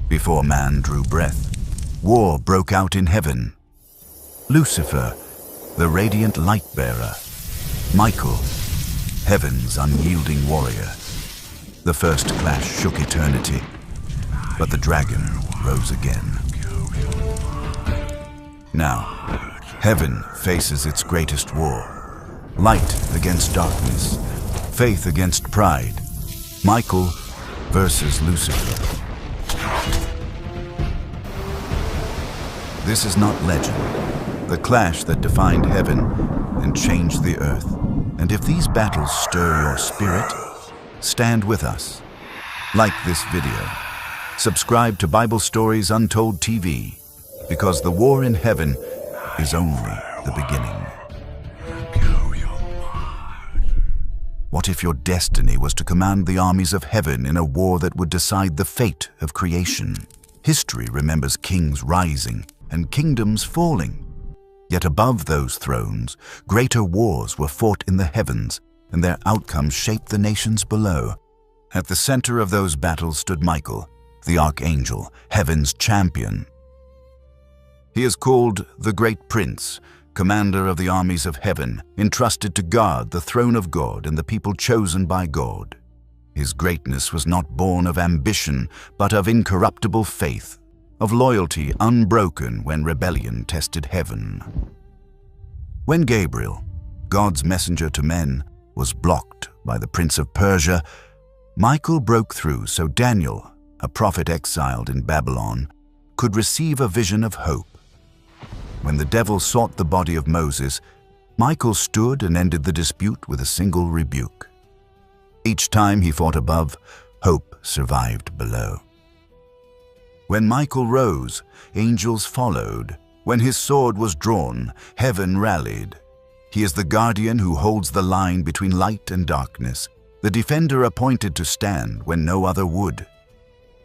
Before man drew breath, war broke out in heaven. Lucifer, the radiant light-bearer. Michael, heaven's unyielding warrior. The first clash shook eternity, but the dragon rose again. Now, heaven faces its greatest war. Light against darkness, faith against pride. Michael versus Lucifer. This is not legend, the clash that defined heaven and changed the earth. And if these battles stir your spirit, stand with us. Like this video. Subscribe to Bible Stories Untold TV, because the war in heaven is only the beginning. What if your destiny was to command the armies of heaven in a war that would decide the fate of creation? History remembers kings rising and kingdoms falling. Yet above those thrones, greater wars were fought in the heavens, and their outcomes shaped the nations below. At the center of those battles stood Michael, the Archangel, heaven's champion. He is called the Great Prince, commander of the armies of heaven, entrusted to guard the throne of God and the people chosen by God. His greatness was not born of ambition, but of incorruptible faith, of loyalty unbroken when rebellion tested heaven. When Gabriel, God's messenger to men, was blocked by the Prince of Persia, Michael broke through so Daniel, a prophet exiled in Babylon, could receive a vision of hope. When the devil sought the body of Moses, Michael stood and ended the dispute with a single rebuke. Each time he fought above, hope survived below. When Michael rose, angels followed. When his sword was drawn, heaven rallied. He is the guardian who holds the line between light and darkness, the defender appointed to stand when no other would.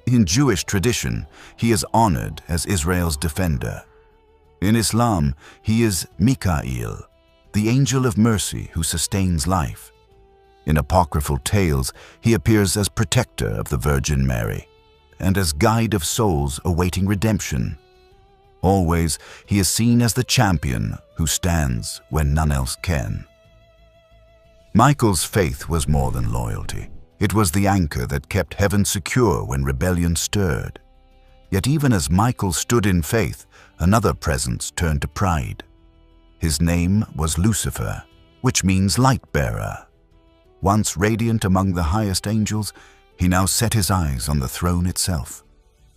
In Jewish tradition, he is honored as Israel's defender. In Islam, he is Mikael, the angel of mercy who sustains life. In apocryphal tales, he appears as protector of the Virgin Mary and as guide of souls awaiting redemption. Always, he is seen as the champion who stands when none else can. Michael's faith was more than loyalty. It was the anchor that kept heaven secure when rebellion stirred. Yet even as Michael stood in faith, another presence turned to pride. His name was Lucifer, which means light-bearer. Once radiant among the highest angels, he now set his eyes on the throne itself.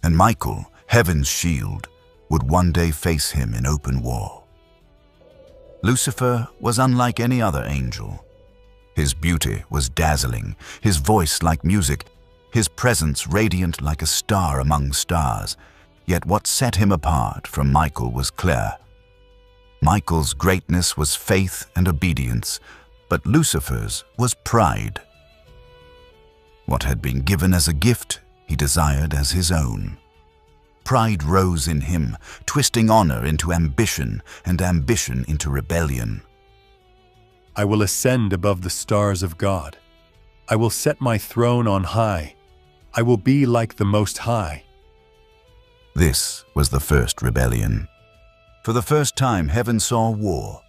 And Michael, heaven's shield, would one day face him in open war. Lucifer was unlike any other angel. His beauty was dazzling, his voice like music, his presence radiant like a star among stars. Yet what set him apart from Michael was clear. Michael's greatness was faith and obedience, but Lucifer's was pride. What had been given as a gift, he desired as his own. Pride rose in him, twisting honor into ambition and ambition into rebellion. I will ascend above the stars of God. I will set my throne on high. I will be like the Most High. This was the first rebellion. For the first time, heaven saw war.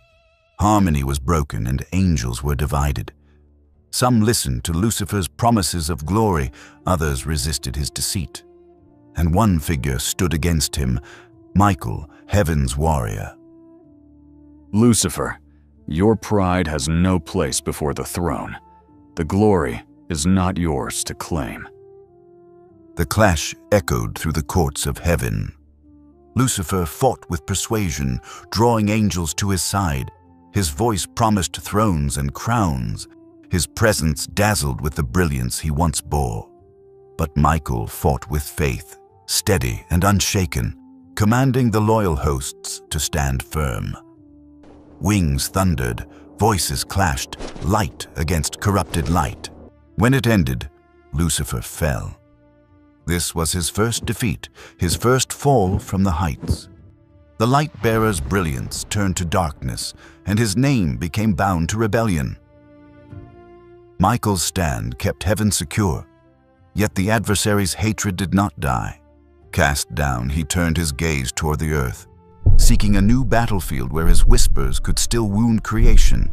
Harmony was broken and angels were divided. Some listened to Lucifer's promises of glory, others resisted his deceit. And one figure stood against him, Michael, heaven's warrior. Lucifer, your pride has no place before the throne. The glory is not yours to claim. The clash echoed through the courts of heaven. Lucifer fought with persuasion, drawing angels to his side. His voice promised thrones and crowns. His presence dazzled with the brilliance he once bore. But Michael fought with faith, steady and unshaken, commanding the loyal hosts to stand firm. Wings thundered, voices clashed, light against corrupted light. When it ended, Lucifer fell. This was his first defeat, his first fall from the heights. The light-bearer's brilliance turned to darkness, and his name became bound to rebellion. Michael's stand kept heaven secure, yet the adversary's hatred did not die. Cast down, he turned his gaze toward the earth, seeking a new battlefield where his whispers could still wound creation.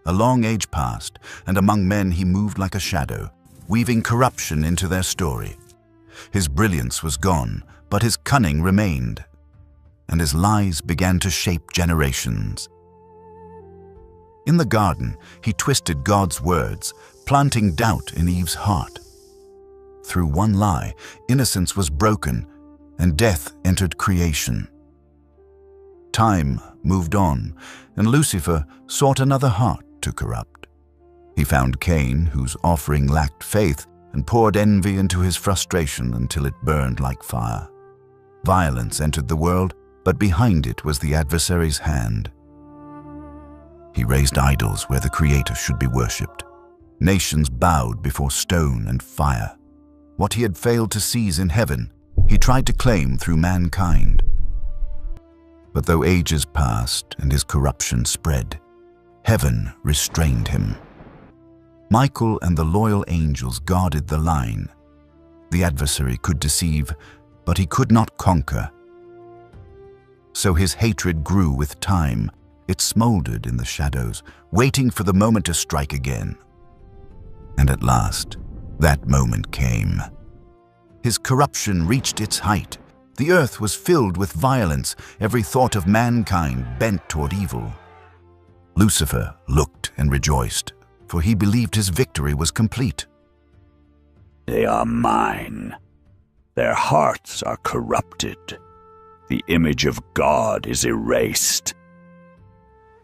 A long age passed, and among men he moved like a shadow, weaving corruption into their story. His brilliance was gone, but his cunning remained, and his lies began to shape generations. In the garden, he twisted God's words, planting doubt in Eve's heart. Through one lie, innocence was broken, and death entered creation. Time moved on, and Lucifer sought another heart to corrupt. He found Cain, whose offering lacked faith, and poured envy into his frustration until it burned like fire. Violence entered the world, but behind it was the adversary's hand. He raised idols where the Creator should be worshipped. Nations bowed before stone and fire. What he had failed to seize in heaven, he tried to claim through mankind. But though ages passed and his corruption spread, heaven restrained him. Michael and the loyal angels guarded the line. The adversary could deceive, but he could not conquer. So his hatred grew with time. It smoldered in the shadows, waiting for the moment to strike again. And at last, that moment came. His corruption reached its height. The earth was filled with violence, every thought of mankind bent toward evil. Lucifer looked and rejoiced, for he believed his victory was complete. They are mine. Their hearts are corrupted. The image of God is erased.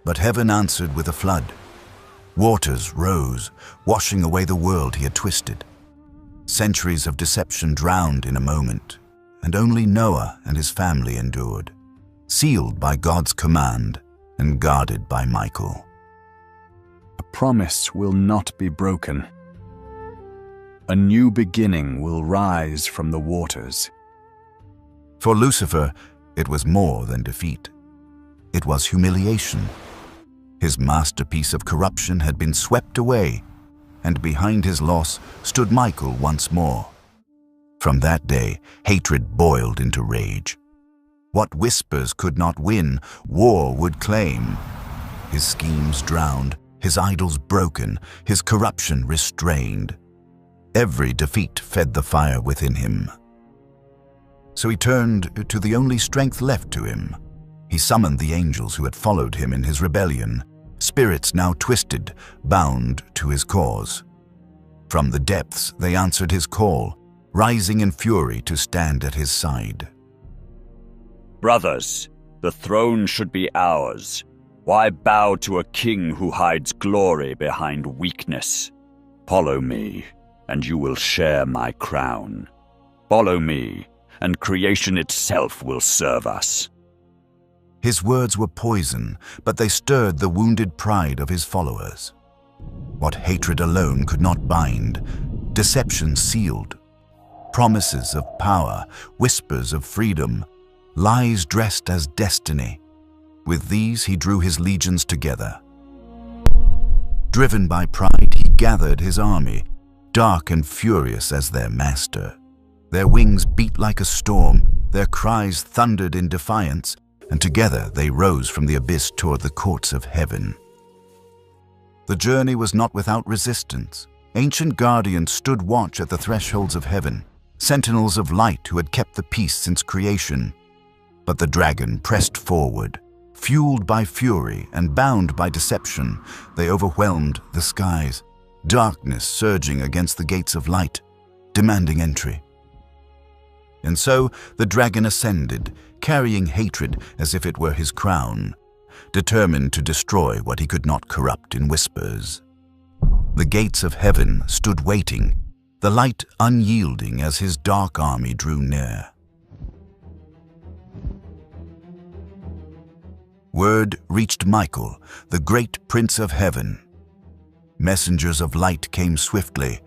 But heaven answered with a flood. Waters rose, washing away the world he had twisted. Centuries of deception drowned in a moment, and only Noah and his family endured, sealed by God's command and guarded by Michael. A promise will not be broken. A new beginning will rise from the waters. For Lucifer, it was more than defeat. It was humiliation. His masterpiece of corruption had been swept away, and behind his loss stood Michael once more. From that day, hatred boiled into rage. What whispers could not win, war would claim. His schemes drowned, his idols broken, his corruption restrained. Every defeat fed the fire within him. So he turned to the only strength left to him. He summoned the angels who had followed him in his rebellion, spirits now twisted, bound to his cause. From the depths they answered his call, rising in fury to stand at his side. Brothers, the throne should be ours. Why bow to a king who hides glory behind weakness? Follow me, and you will share my crown. Follow me, and creation itself will serve us. His words were poison, but they stirred the wounded pride of his followers. What hatred alone could not bind, deception sealed. Promises of power, whispers of freedom, lies dressed as destiny. With these he drew his legions together. Driven by pride, he gathered his army, dark and furious as their master. Their wings beat like a storm, their cries thundered in defiance, and together they rose from the abyss toward the courts of heaven. The journey was not without resistance. Ancient guardians stood watch at the thresholds of heaven, sentinels of light who had kept the peace since creation. But the dragon pressed forward. Fueled by fury and bound by deception, they overwhelmed the skies, darkness surging against the gates of light, demanding entry. And so the dragon ascended, carrying hatred as if it were his crown, determined to destroy what he could not corrupt in whispers. The gates of heaven stood waiting, the light unyielding as his dark army drew near. Word reached Michael, the great prince of heaven. Messengers of light came swiftly,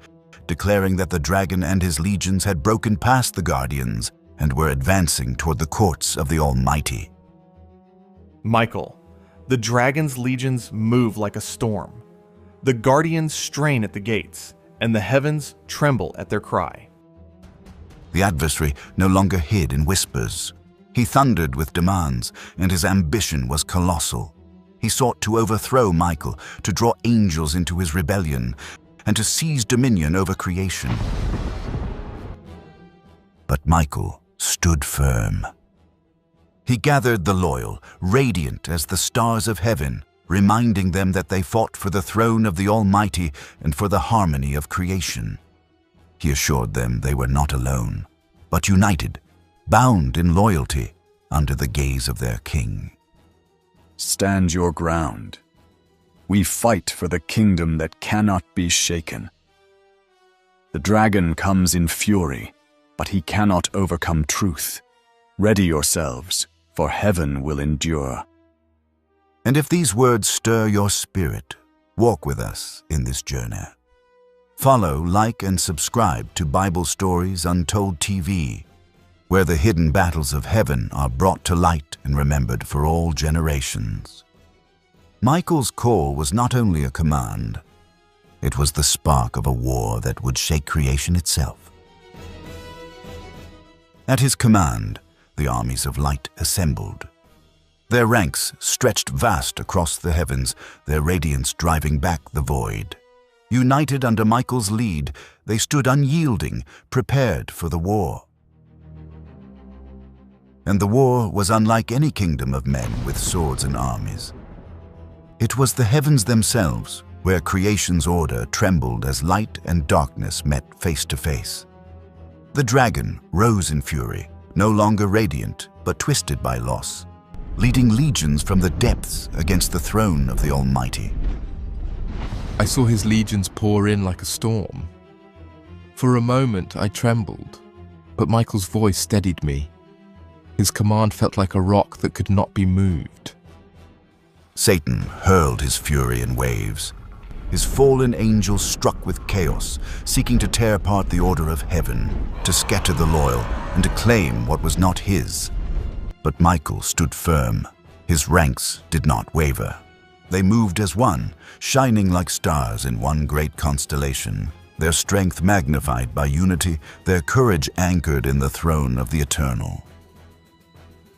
declaring that the dragon and his legions had broken past the guardians and were advancing toward the courts of the Almighty. Michael, the dragon's legions move like a storm. The guardians strain at the gates, and the heavens tremble at their cry. The adversary no longer hid in whispers. He thundered with demands, and his ambition was colossal. He sought to overthrow Michael, to draw angels into his rebellion, and to seize dominion over creation. But Michael stood firm. He gathered the loyal, radiant as the stars of heaven, reminding them that they fought for the throne of the Almighty and for the harmony of creation. He assured them they were not alone, but united, bound in loyalty under the gaze of their king. Stand your ground. We fight for the kingdom that cannot be shaken. The dragon comes in fury, but he cannot overcome truth. Ready yourselves, for heaven will endure. And if these words stir your spirit, walk with us in this journey. Follow, like, and subscribe to Bible Stories Untold TV, where the hidden battles of heaven are brought to light and remembered for all generations. Michael's call was not only a command, it was the spark of a war that would shake creation itself. At his command, the armies of light assembled. Their ranks stretched vast across the heavens, their radiance driving back the void. United under Michael's lead, they stood unyielding, prepared for the war. And the war was unlike any kingdom of men with swords and armies. It was the heavens themselves, where creation's order trembled as light and darkness met face to face. The dragon rose in fury, no longer radiant, but twisted by loss, leading legions from the depths against the throne of the Almighty. I saw his legions pour in like a storm. For a moment I trembled, but Michael's voice steadied me. His command felt like a rock that could not be moved. Satan hurled his fury in waves. His fallen angels struck with chaos, seeking to tear apart the order of heaven, to scatter the loyal, and to claim what was not his. But Michael stood firm. His ranks did not waver. They moved as one, shining like stars in one great constellation, their strength magnified by unity, their courage anchored in the throne of the Eternal.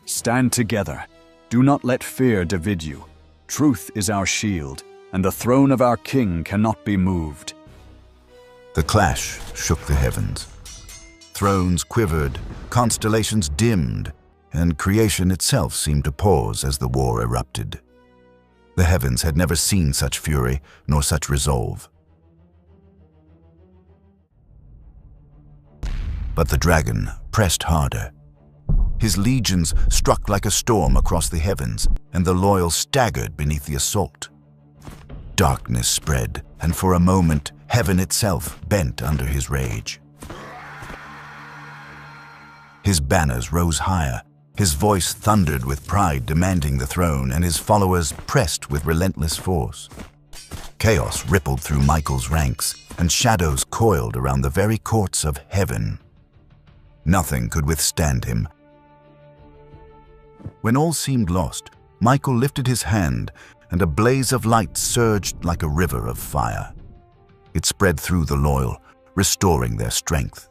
Stand together. Do not let fear divide you. Truth is our shield, and the throne of our King cannot be moved. The clash shook the heavens. Thrones quivered, constellations dimmed, and creation itself seemed to pause as the war erupted. The heavens had never seen such fury nor such resolve. But the dragon pressed harder. His legions struck like a storm across the heavens, and the loyal staggered beneath the assault. Darkness spread, and for a moment, heaven itself bent under his rage. His banners rose higher, his voice thundered with pride demanding the throne, and his followers pressed with relentless force. Chaos rippled through Michael's ranks, and shadows coiled around the very courts of heaven. Nothing could withstand him. When all seemed lost, Michael lifted his hand, and a blaze of light surged like a river of fire. It spread through the loyal, restoring their strength.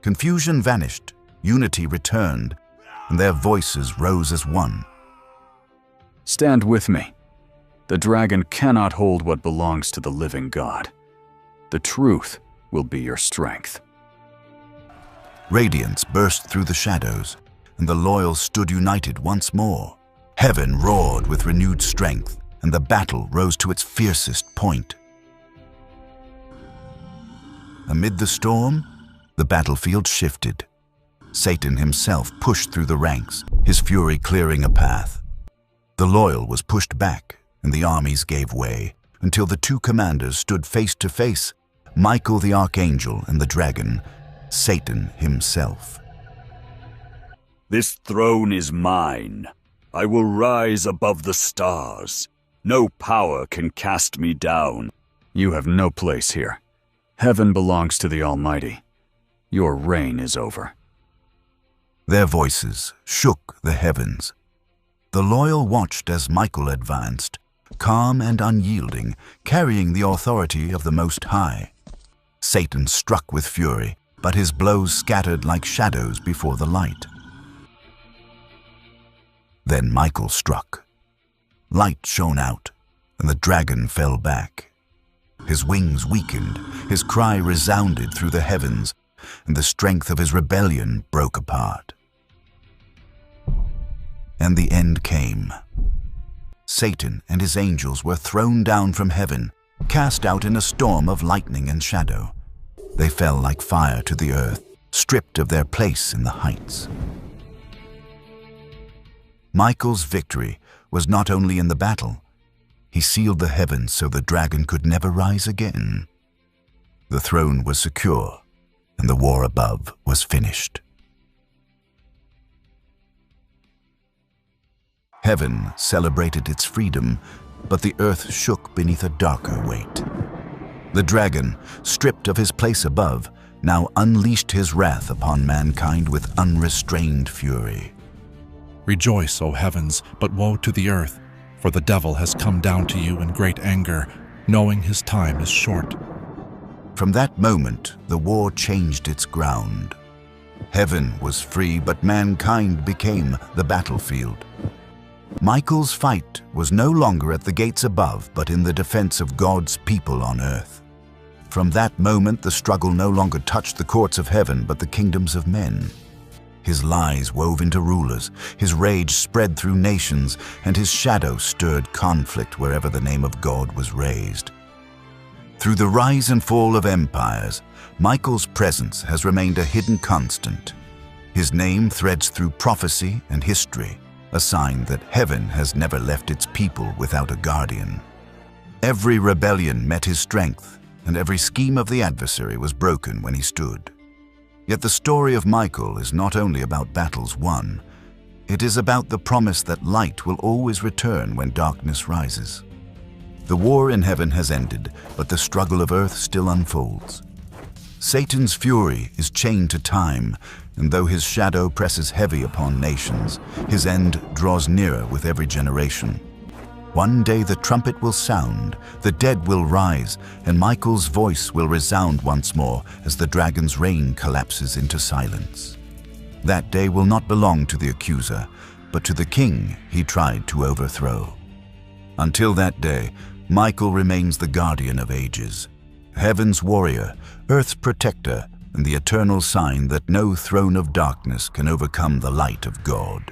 Confusion vanished, unity returned, and their voices rose as one. Stand with me. The dragon cannot hold what belongs to the living God. The truth will be your strength. Radiance burst through the shadows, and the loyal stood united once more. Heaven roared with renewed strength, and the battle rose to its fiercest point. Amid the storm, the battlefield shifted. Satan himself pushed through the ranks, his fury clearing a path. The loyal was pushed back, and the armies gave way, until the two commanders stood face to face, Michael the Archangel and the dragon, Satan himself. This throne is mine. I will rise above the stars. No power can cast me down. You have no place here. Heaven belongs to the Almighty. Your reign is over. Their voices shook the heavens. The loyal watched as Michael advanced, calm and unyielding, carrying the authority of the Most High. Satan struck with fury, but his blows scattered like shadows before the light. Then Michael struck. Light shone out, and the dragon fell back. His wings weakened, his cry resounded through the heavens, and the strength of his rebellion broke apart. And the end came. Satan and his angels were thrown down from heaven, cast out in a storm of lightning and shadow. They fell like fire to the earth, stripped of their place in the heights. Michael's victory was not only in the battle. He sealed the heavens so the dragon could never rise again. The throne was secure, and the war above was finished. Heaven celebrated its freedom, but the earth shook beneath a darker weight. The dragon, stripped of his place above, now unleashed his wrath upon mankind with unrestrained fury. Rejoice, O heavens, but woe to the earth, for the devil has come down to you in great anger, knowing his time is short. From that moment, the war changed its ground. Heaven was free, but mankind became the battlefield. Michael's fight was no longer at the gates above, but in the defense of God's people on earth. From that moment, the struggle no longer touched the courts of heaven, but the kingdoms of men. His lies wove into rulers, his rage spread through nations, and his shadow stirred conflict wherever the name of God was raised. Through the rise and fall of empires, Michael's presence has remained a hidden constant. His name threads through prophecy and history, a sign that heaven has never left its people without a guardian. Every rebellion met his strength, and every scheme of the adversary was broken when he stood. Yet the story of Michael is not only about battles won, it is about the promise that light will always return when darkness rises. The war in heaven has ended, but the struggle of earth still unfolds. Satan's fury is chained to time, and though his shadow presses heavy upon nations, his end draws nearer with every generation. One day the trumpet will sound, the dead will rise, and Michael's voice will resound once more as the dragon's reign collapses into silence. That day will not belong to the accuser, but to the king he tried to overthrow. Until that day, Michael remains the guardian of ages, heaven's warrior, earth's protector, and the eternal sign that no throne of darkness can overcome the light of God.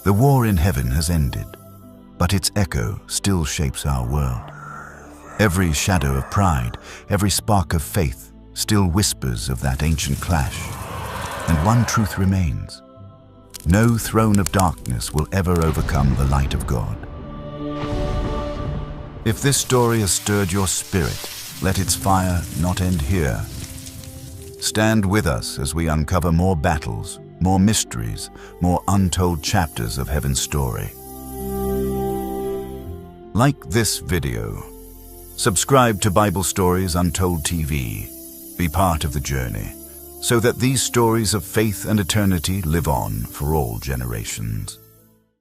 The war in heaven has ended, but its echo still shapes our world. Every shadow of pride, every spark of faith still whispers of that ancient clash. And one truth remains: no throne of darkness will ever overcome the light of God. If this story has stirred your spirit, let its fire not end here. Stand with us as we uncover more battles, more mysteries, more untold chapters of heaven's story. Like this video. Subscribe to Bible Stories Untold TV. Be part of the journey, so that these stories of faith and eternity live on for all generations.